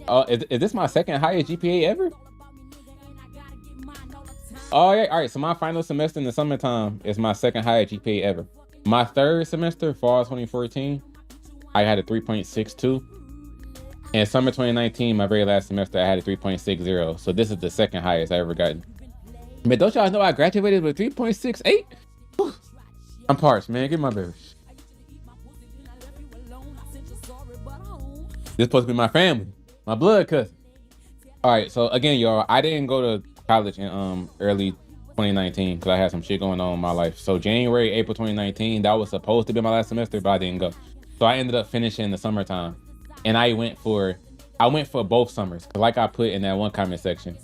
Oh, is this my second highest GPA ever? Oh yeah, all right. So my final semester in the summertime is my second highest GPA ever. My third semester, fall 2014, I had a 3.62. And summer 2019, my very last semester, I had a 3.60. So this is the second highest I ever gotten. Man, don't y'all know I graduated with 3.68? I'm parched, man. Get my beverage. This supposed to be my family, my blood cousin. All right, so again, y'all, I didn't go to college in early 2019 because I had some shit going on in my life. So January, April 2019, that was supposed to be my last semester, but I didn't go. So I ended up finishing in the summertime, and I went for both summers. 'Cause like I put in that one comment section,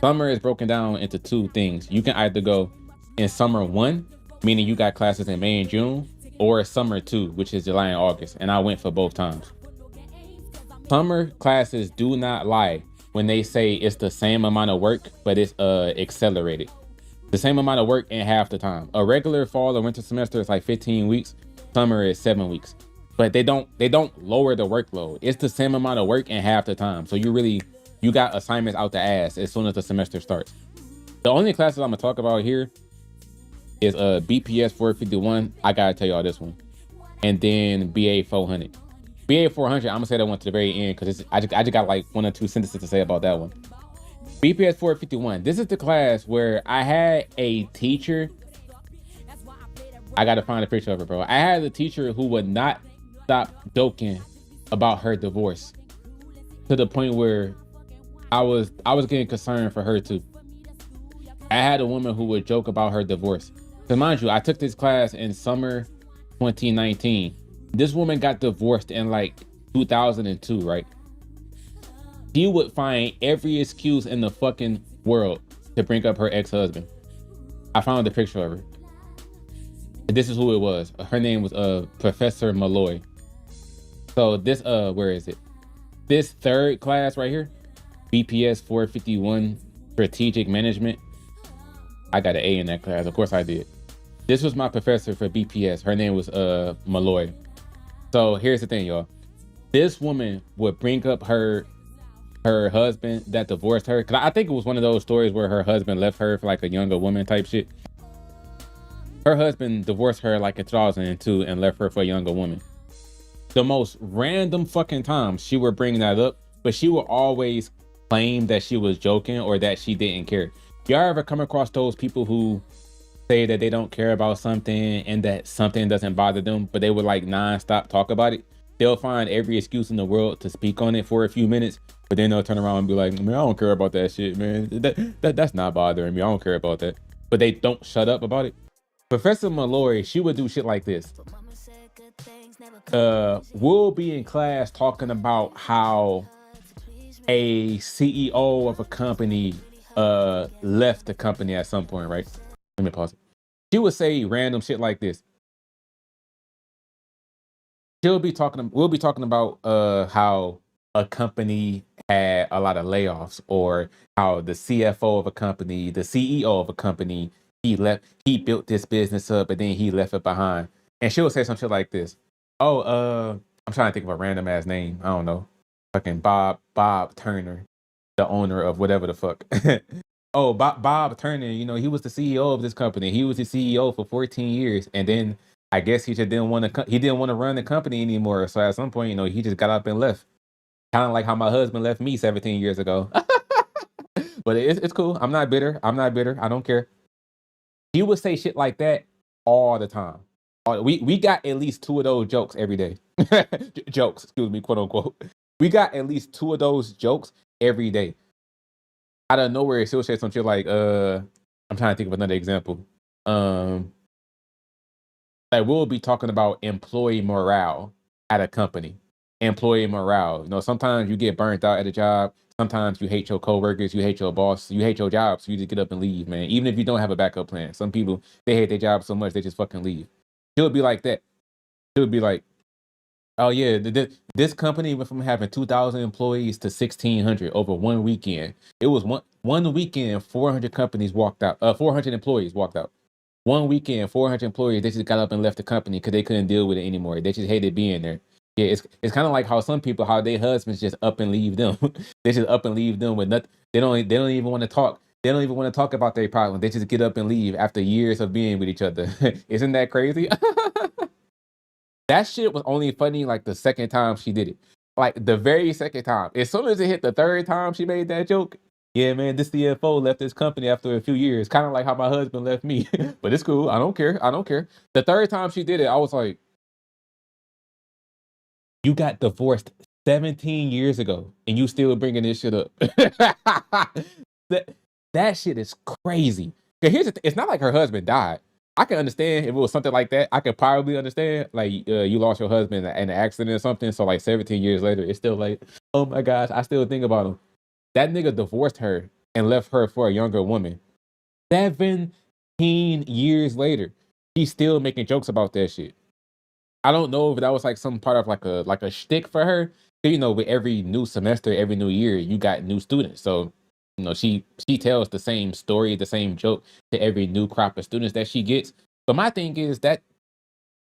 summer is broken down into two things. You can either go in summer 1, meaning you got classes in May and June, or summer 2, which is July and August. And I went for both times. Summer classes do not lie when they say it's the same amount of work, but it's accelerated. The same amount of work in half the time. A regular fall or winter semester is like 15 weeks. Summer is 7 weeks. But they don't lower the workload. It's the same amount of work in half the time. So you got assignments out the ass as soon as the semester starts. The only classes I'm gonna talk about here is BPS 451. I gotta tell y'all this one. And then BA 400. BA 400, I'm gonna say that one to the very end because I just got like 1 or 2 sentences to say about that one. BPS 451. This is the class where I had a teacher. I gotta find a picture of her, bro. I had a teacher who would not stop joking about her divorce to the point where I was getting concerned for her too. I had a woman who would joke about her divorce. Because mind you, I took this class in summer 2019. This woman got divorced in like 2002, right? She would find every excuse in the fucking world to bring up her ex-husband. I found a picture of her. This is who it was. Her name was Professor Malloy. So this where is it? This third class right here, BPS 451 Strategic Management. I got an A in that class. Of course I did. This was my professor for BPS. Her name was Malloy. So here's the thing, y'all. This woman would bring up her husband that divorced her. Cause I think it was one of those stories where her husband left her for like a younger woman type shit. Her husband divorced her like in 2002 and left her for a younger woman. The most random fucking times she would bring that up, but she would always claim that she was joking or that she didn't care. Y'all ever come across those people who say that they don't care about something and that something doesn't bother them, but they would like non-stop talk about it? They'll find every excuse in the world to speak on it for a few minutes, but then they'll turn around and be like, man, I don't care about that shit, man. That's not bothering me. I don't care about that. But they don't shut up about it. Professor Malloy, she would do shit like this. We'll be in class talking about how a CEO of a company left the company at some point, right? Let me pause it. She would say random shit like this. We'll be talking about how a company had a lot of layoffs, or how the CFO of a company, the CEO of a company, he built this business up, but then he left it behind. And she would say some shit like this. Oh, I'm trying to think of a random ass name. I don't know. Fucking Bob Turner, the owner of whatever the fuck. Oh, Bob Turner, you know, he was the CEO of this company. He was the CEO for 14 years. And then I guess he just didn't want to run the company anymore. So at some point, you know, he just got up and left. Kind of like how my husband left me 17 years ago. But it's cool. I'm not bitter. I don't care. He would say shit like that all the time. We got at least 2 of those jokes every day. Jokes, excuse me, quote unquote. We got at least 2 of those jokes every day. Out of nowhere, she'll say some shit like, I'm trying to think of another example. Like we'll be talking about employee morale at a company. Employee morale. You know, sometimes you get burnt out at a job. Sometimes you hate your coworkers, you hate your boss, you hate your job, so you just get up and leave, man. Even if you don't have a backup plan. Some people, they hate their job so much they just fucking leave. She'll be like that. She'll be like, oh yeah, this company went from having 2,000 employees to 1,600 over one weekend. It was one weekend, 400 companies walked out. 400 employees walked out. One weekend, 400 employees, they just got up and left the company because they couldn't deal with it anymore. They just hated being there. Yeah, it's kind of like how some people, how their husbands just up and leave them. They just up and leave them with nothing. They don't even want to talk. They don't even want to talk about their problems. They just get up and leave after years of being with each other. Isn't that crazy? That shit was only funny like the second time she did it. Like the very second time. As soon as it hit the third time she made that joke, yeah, man, this CFO left this company after a few years. Kind of like how my husband left me. But it's cool. I don't care. I don't care. The third time she did it, I was like, you got divorced 17 years ago and you still bringing this shit up. that, that shit is crazy. 'Cause here's the it's not like her husband died. I can understand if it was something like that. I could probably understand, like, you lost your husband in an accident or something. So, like, 17 years later, it's still like, oh my gosh, I still think about him. That nigga divorced her and left her for a younger woman. 17 years later, he's still making jokes about that shit. I don't know if that was like some part of like a shtick for her. You know, with every new semester, every new year, you got new students. So, you know, she tells the same story, the same joke to every new crop of students that she gets. But my thing is that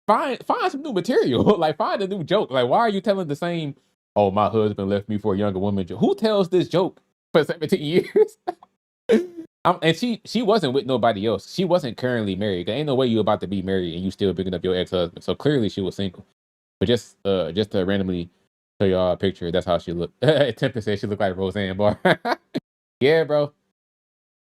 find some new material. Like find a new joke. Like, why are you telling the same, oh, my husband left me for a younger woman joke? Who tells this joke for 17 years? And she wasn't with nobody else. She wasn't currently married. There ain't no way you about to be married and you still picking up your ex-husband. So clearly she was single. But just to randomly show y'all a picture, that's how she looked. Tempest said she looked like Roseanne Barr. Yeah, bro.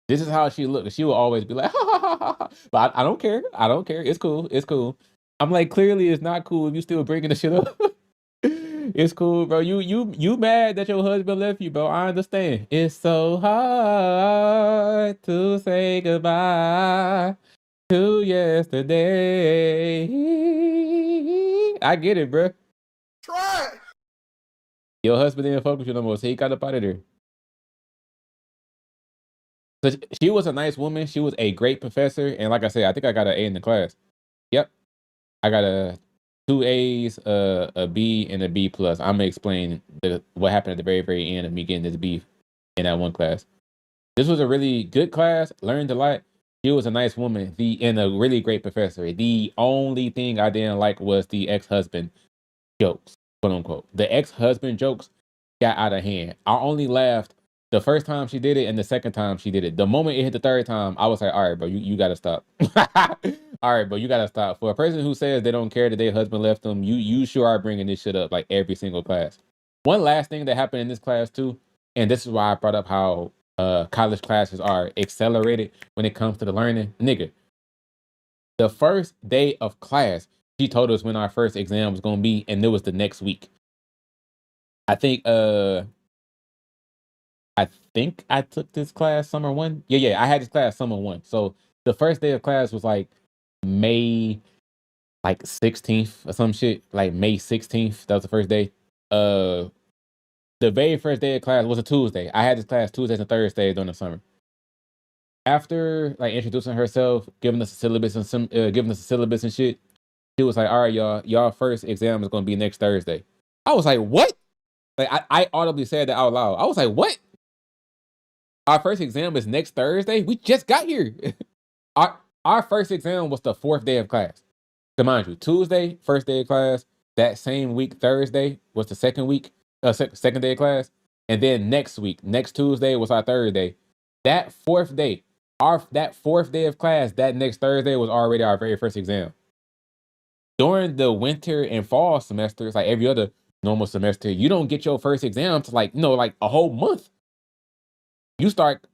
This is how she looked. She will always be like, ha, ha, ha, ha, ha. But I don't care. I don't care. It's cool. It's cool. I'm like, clearly it's not cool if you still bringing the shit up. It's cool, bro. You mad that your husband left you, bro. I understand. It's so hard to say goodbye to yesterday. I get it, bro. Try it. Your husband didn't fuck with you no more, so he got up out of there. So she was a nice woman. She was a great professor, and like I said, I think I got an A in the class. Yep, I got a two A's, a B, and a B plus. I'm gonna explain what happened at the very, very end of me getting this B in that one class. This was a really good class. Learned a lot. She was a nice woman. And a really great professor. The only thing I didn't like was the ex-husband jokes, quote unquote. The ex-husband jokes got out of hand. I only laughed the first time she did it and the second time she did it. The moment it hit the third time, I was like, all right, bro, you gotta stop. All right, bro, you gotta stop. For a person who says they don't care that their husband left them, you sure are bringing this shit up like every single class. One last thing that happened in this class too, and this is why I brought up how college classes are accelerated when it comes to the learning. Nigga, the first day of class, she told us when our first exam was gonna be, and it was the next week. I think I took this class summer one. Yeah, I had this class summer one. So the first day of class was like May like 16th or some shit. Like May 16th. That was the first day. Uh the very first day of class was a Tuesday. I had this class Tuesdays and Thursdays during the summer. After like introducing herself, giving us a syllabus and giving us a syllabus and shit, she was like, "All right, y'all first exam is gonna be next Thursday." I was like, "What?" Like I audibly said that out loud. I was like, "What? Our first exam is next Thursday? We just got here." our first exam was the fourth day of class. So mind you, Tuesday, first day of class. That same week, Thursday was the second week, second day of class, and then next week, next Tuesday was our third day. That fourth day, that fourth day of class, that next Thursday was already our very first exam. During the winter and fall semesters, like every other normal semester, you don't get your first exam to like like a whole month. You start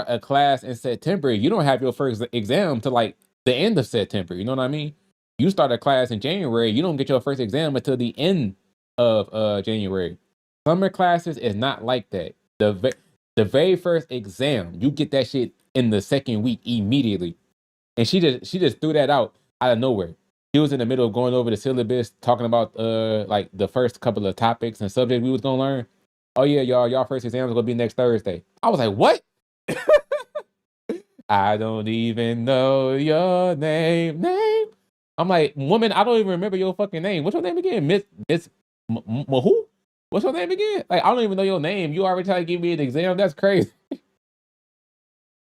a class in September. You don't have your first exam to like the end of September. You know what I mean? You start a class in January. You don't get your first exam until the end of January. Summer classes is not like that. The very first exam, you get that shit in the second week immediately. And she just threw that out of nowhere. She was in the middle of going over the syllabus, talking about like the first couple of topics and subjects we was gonna learn. Oh yeah, y'all first exam is gonna be next Thursday. I was like, what? I don't even know your name. I'm like, woman, I don't even remember your fucking name. What's your name again? Miss who? What's your name again? Like, I don't even know your name. You already trying to give me an exam? That's crazy.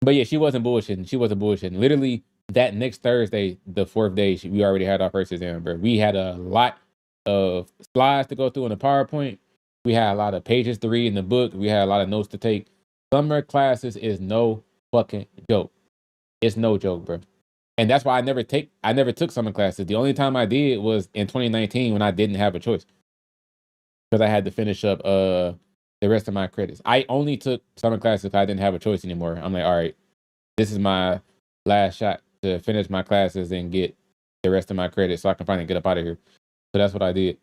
But yeah, she wasn't bullshitting. She wasn't bullshitting. Literally, that next Thursday, the fourth day, we already had our first exam, bro. We had a lot. of slides to go through in the PowerPoint. We had a lot of pages to read in the book. We had a lot of notes to take. Summer classes is no fucking joke. It's no joke, bro. And that's why I never took summer classes. The only time I did was in 2019 when I didn't have a choice because I had to finish up the rest of my credits. I only took summer classes because I didn't have a choice anymore. I'm like, all right, this is my last shot to finish my classes and get the rest of my credits so I can finally get up out of here. So that's what I did.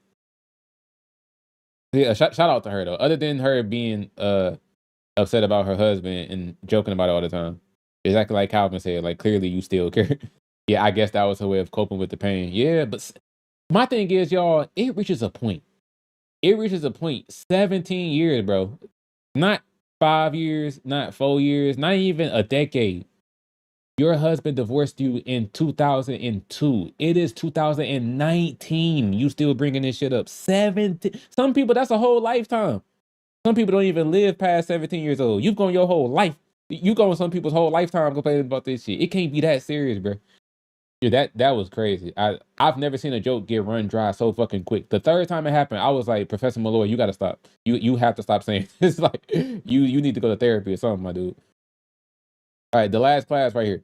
Yeah, shout out to her though. Other than her being upset about her husband and joking about it all the time, exactly like Calvin said. Like clearly you still care. Yeah, I guess that was her way of coping with the pain. Yeah, but my thing is, y'all, it reaches a point. It reaches a point. 17 years, bro. Not 5 years, not 4 years, not even a decade. Your husband divorced you in 2002. It is 2019. You still bringing this shit up. 17. Some people, that's a whole lifetime. Some people don't even live past 17 years old. You've gone your whole life. You going some people's whole lifetime complaining about this shit. It can't be that serious, bro. Yeah, that was crazy. I've never seen a joke get run dry so fucking quick. The third time it happened, I was like, Professor Malloy, you gotta stop. You have to stop saying this. Like you need to go to therapy or something, my dude. All right, the last class right here.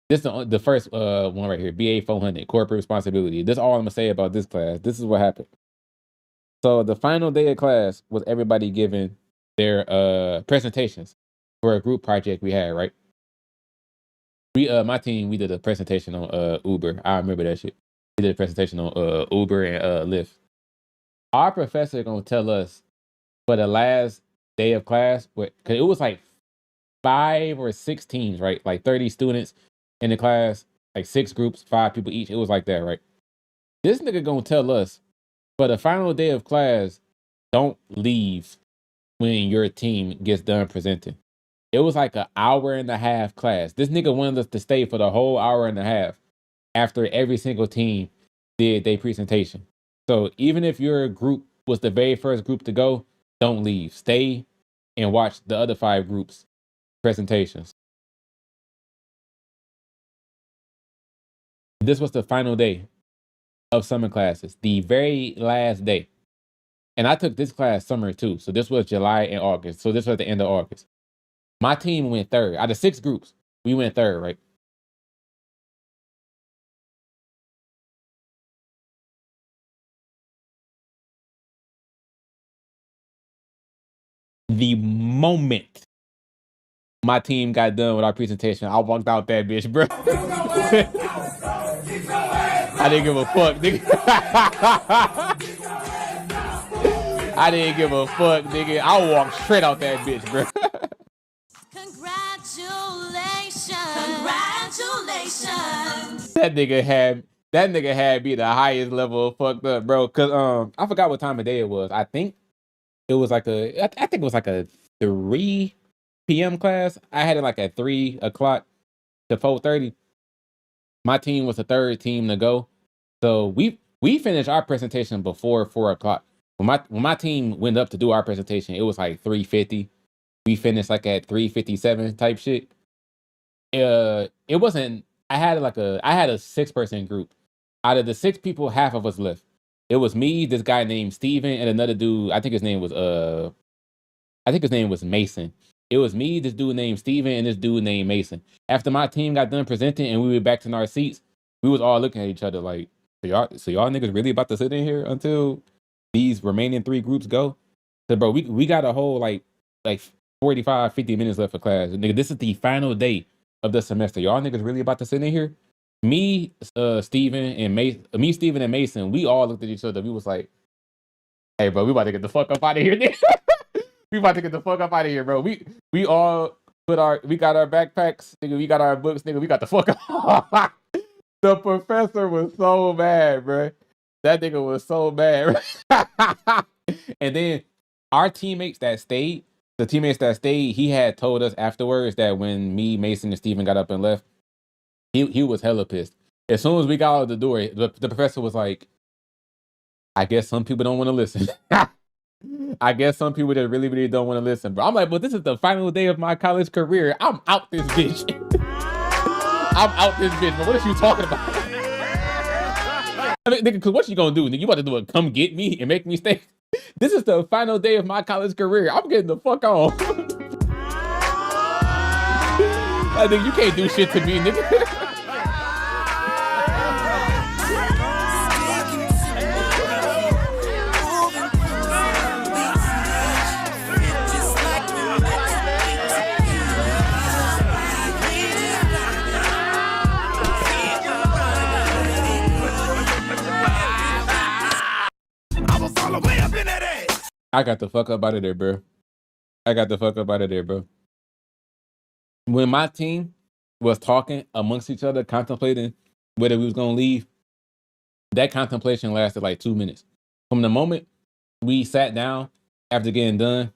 This is the first one right here, BA 400, corporate responsibility. This is all I'm gonna say about this class. This is what happened. So the final day of class was everybody giving their presentations for a group project we had, right? My team, we did a presentation on Uber. I remember that shit. We did a presentation on Uber and Lyft. Our professor gonna tell us for the last day of class, because it was like 5 or 6 teams, right? Like 30 students in the class, like 6 groups, 5 people each. It was like that, right? This nigga gonna tell us for the final day of class, don't leave when your team gets done presenting. It was like an hour and a half class. This nigga wanted us to stay for the whole hour and a half after every single team did their presentation. So even if your group was the very first group to go, don't leave. Stay and watch the other 5 groups' presentations. This was the final day of summer classes, the very last day. And I took this class summer too. So this was July and August. So this was the end of August. My team went third. Out of 6 groups, we went third, right? The moment my team got done with our presentation, I walked out that bitch, bro. I didn't give a fuck, nigga. I didn't give a fuck, nigga. I walked straight out that bitch, bro. Congratulations. That nigga had me the highest level of fucked up, bro. Cause I forgot what time of day it was. I think it was like I think it was like a 3 p.m. class. I had it like at 3 o'clock to 4:30. My team was the third team to go. So we finished our presentation before 4 o'clock. When my team went up to do our presentation, it was like 3:50. We finished like at 3:57 type shit. It wasn't. I had a 6-person group. Out of the 6 people, half of us left. It was me, this guy named Steven, and another dude. I think his name was Mason. It was me, this dude named Steven, and this dude named Mason. After my team got done presenting and we were back in our seats, we was all looking at each other like, so y'all niggas really about to sit in here until these remaining 3 groups go? So bro, we got a whole like 45, 50 minutes left for class. Nigga, this is the final day of the semester. Y'all niggas really about to sit in here? Me, Steven, and Mason, we all looked at each other. We was like, hey, bro, we about to get the fuck up out of here, nigga. We about to get the fuck up out of here, bro. We all we got our backpacks, nigga. We got our books, nigga. We got the fuck up. The professor was so mad, bro. That nigga was so mad. And then our teammates that stayed, he had told us afterwards that when me, Mason, and Steven got up and left, he was hella pissed. As soon as we got out of the door, the professor was like, I guess some people don't want to listen. I guess some people that really, really don't want to listen. But I'm like, but this is the final day of my college career. I'm out this bitch. I'm out this bitch. But what are you talking about? I mean, nigga, cause what you gonna do? Nigga, you about to do a come get me and make me stay? This is the final day of my college career. I'm getting the fuck on. I think you can't do shit to me, nigga. I got the fuck up out of there, bro. I got the fuck up out of there, bro. When my team was talking amongst each other, contemplating whether we was gonna leave, that contemplation lasted like 2 minutes. From the moment we sat down after getting done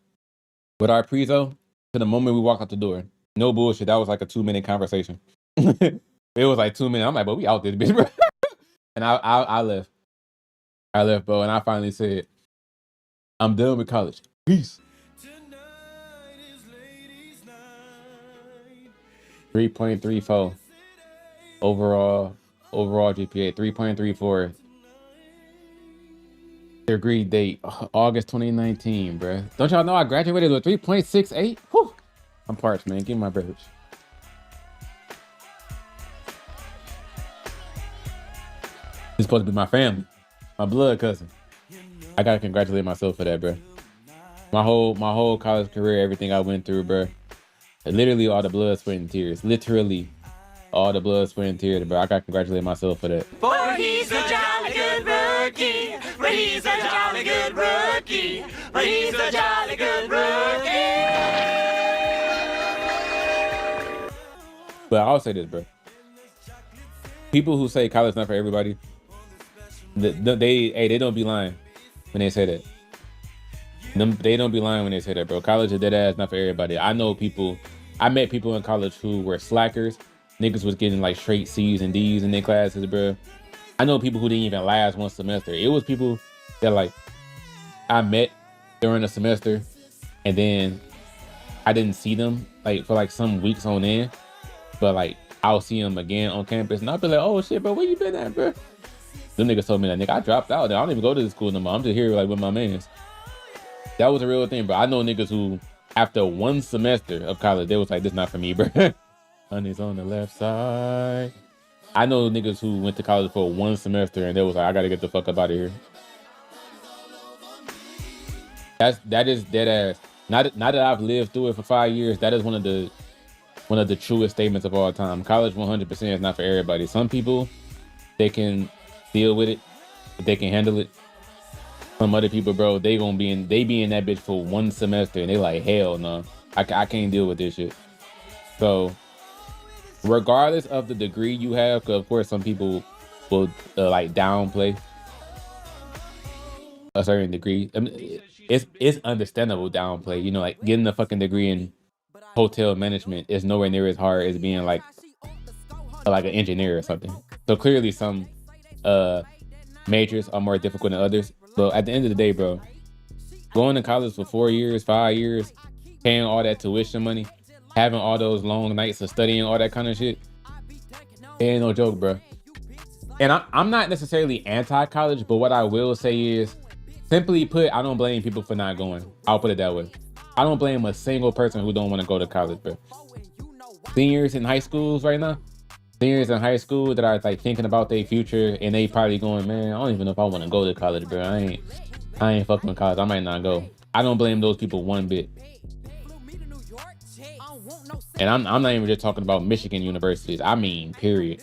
with our prezo to the moment we walked out the door. No bullshit. That was like a 2-minute conversation. It was like 2 minutes. I'm like, but we out this bitch, bro. And I left. I left, bro. And I finally said, I'm done with college. Peace. 3.34 overall GPA. 3.34. Degree date August 2019, bro. Don't y'all know I graduated with 3.68? Whew. I'm parched, man. Give me my beverage. This is supposed to be my family, my blood cousin. I gotta congratulate myself for that, bro. My whole college career, everything I went through, bro. Literally all the blood, sweat, and tears. Literally all the blood, sweat, and tears, bro. I gotta congratulate myself for that. For he's a jolly good rookie. For he's a jolly good rookie. For he's a jolly good rookie. But I'll say this, bro. People who say college not for everybody, they don't be lying when they say that. They don't be lying when they say that, bro. College is dead ass not for everybody. I met people in college who were slackers. Niggas was getting like straight C's and D's in their classes, bro. I know people who didn't even last one semester. It was people that like I met during the semester and then I didn't see them like for like some weeks on end, but like I'll see them again on campus and I'll be like, oh shit, bro, where you been at, bro? Them niggas told me that, nigga, I dropped out. I don't even go to the school no more. I'm just here like with my mans. That was a real thing, bro. I know niggas who, after one semester of college, they was like, this not for me, bro. Honey's on the left side. I know niggas who went to college for one semester and they was like, I gotta get the fuck up out of here. That is dead ass. Not that I've lived through it for 5 years. That is one of the truest statements of all time. College 100% is not for everybody. Some people, they can deal with it, they can handle it. Some other people, bro, they be in that bitch for one semester and they like, hell no, I can't deal with this shit. So regardless of the degree you have, because of course some people will like downplay a certain degree. I mean, it's understandable downplay. You know, like getting a fucking degree in hotel management is nowhere near as hard as being like an engineer or something. So clearly some majors are more difficult than others. But at the end of the day, bro, going to college for 4 years, 5 years, paying all that tuition money, having all those long nights of studying, all that kind of shit, it ain't no joke, bro. And I'm not necessarily anti-college, but what I will say is, simply put, I don't blame people for not going. I'll put it that way. I don't blame a single person who don't want to go to college, bro. Seniors in high schools right now, seniors in high school that are like thinking about their future and they probably going, man, I don't even know if I want to go to college, bro. I ain't fucking with college. I might not go. I don't blame those people one bit. And I'm not even just talking about Michigan universities. I mean, period.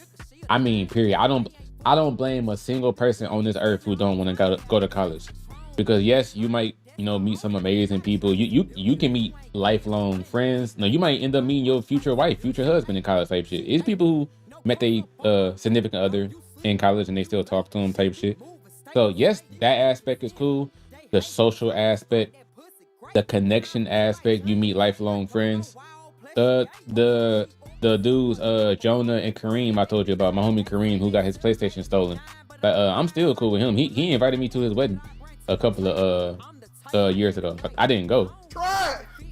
I don't blame a single person on this earth who don't want to go to college. Because yes, you might, meet some amazing people. You can meet lifelong friends. No, you might end up meeting your future wife, future husband in college type shit. It's people who met their significant other in college and they still talk to them type shit. So yes, that aspect is cool. The social aspect, the connection aspect, you meet lifelong friends. The dudes, Jonah and Kareem, I told you about, my homie Kareem, who got his PlayStation stolen. But I'm still cool with him. He invited me to his wedding a couple of years ago. I didn't go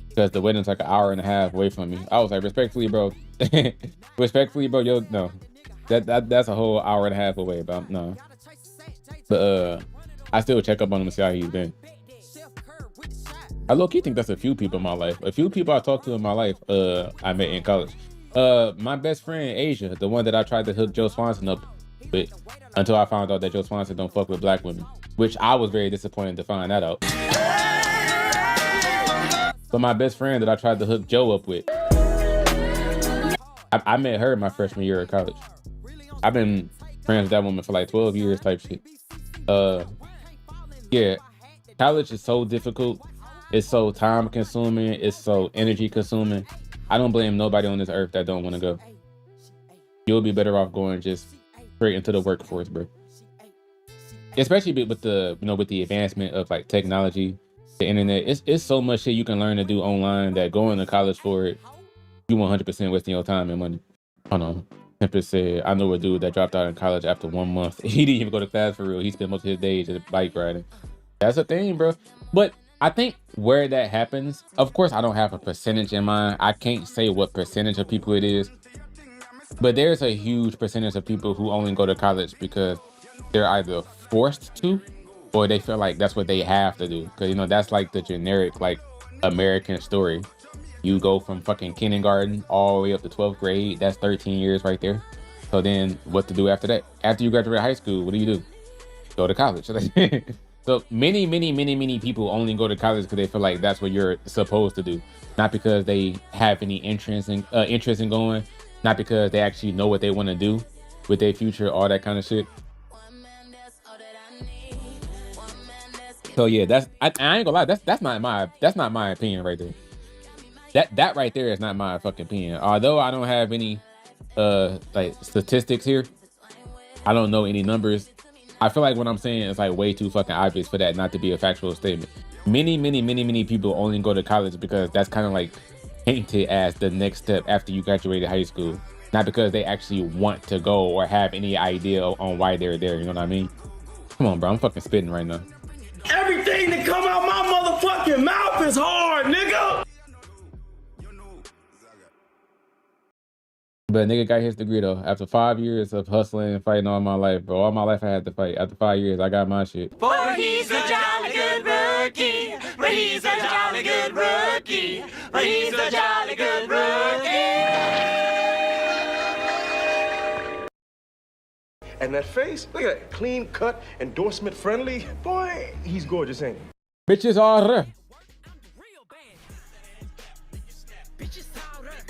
because the wedding's like an hour and a half away from me. I was like, respectfully, bro, yo, no, that's a whole hour and a half away. But no, But I still check up on him and see how he's been. I low-key think that's a few people in my life. A few people I talked to in my life, I met in college. My best friend, Asia, the one that I tried to hook Joe Swanson up with until I found out that Joe Swanson don't fuck with black women, which I was very disappointed to find that out. But my best friend that I tried to hook Joe up with, I met her my freshman year of college. I've been friends with that woman for like 12 years type shit. Yeah, college is so difficult. It's so time consuming. It's so energy consuming. I don't blame nobody on this earth that don't want to go. You'll be better off going just straight into the workforce, bro. Especially with the, with the advancement of like technology, the internet. It's so much shit you can learn to do online that going to college for it, you 100% wasting your time and money. Hold on. Tempest said, I know a dude that dropped out in college after 1 month. He didn't even go to class for real. He spent most of his days just bike riding. That's a thing, bro. But I think where that happens, of course, I don't have a percentage in mind. I can't say what percentage of people it is. But there's a huge percentage of people who only go to college because they're either forced to or they feel like that's what they have to do. Because, that's like the generic, like, American story. You go from fucking kindergarten all the way up to 12th grade. That's 13 years right there. So then what to do after that? After you graduate high school, what do? Go to college. So many people only go to college because they feel like that's what you're supposed to do. Not because they have any interest in going. Not because they actually know what they want to do with their future, all that kind of shit. So yeah, I ain't gonna lie, that's not my opinion right there. That right there is not my fucking opinion. Although I don't have any like statistics here, I don't know any numbers. I feel like what I'm saying is like way too fucking obvious for that not to be a factual statement. Many people only go to college because that's kind of like painted as the next step after you graduated high school, not because they actually want to go or have any idea on why they're there. You know what I mean? Come on, bro, I'm fucking spitting right now. Everything that come out my motherfucking mouth is hard, nigga. But nigga got his degree though. After 5 years of hustling and fighting all my life, bro. All my life I had to fight. After 5 years, I got my shit. For he's a jolly good rookie. For he's a jolly good rookie. For he's a jolly good rookie. And that face, look at that, clean cut, endorsement friendly. Boy, he's gorgeous, ain't he? Bitches are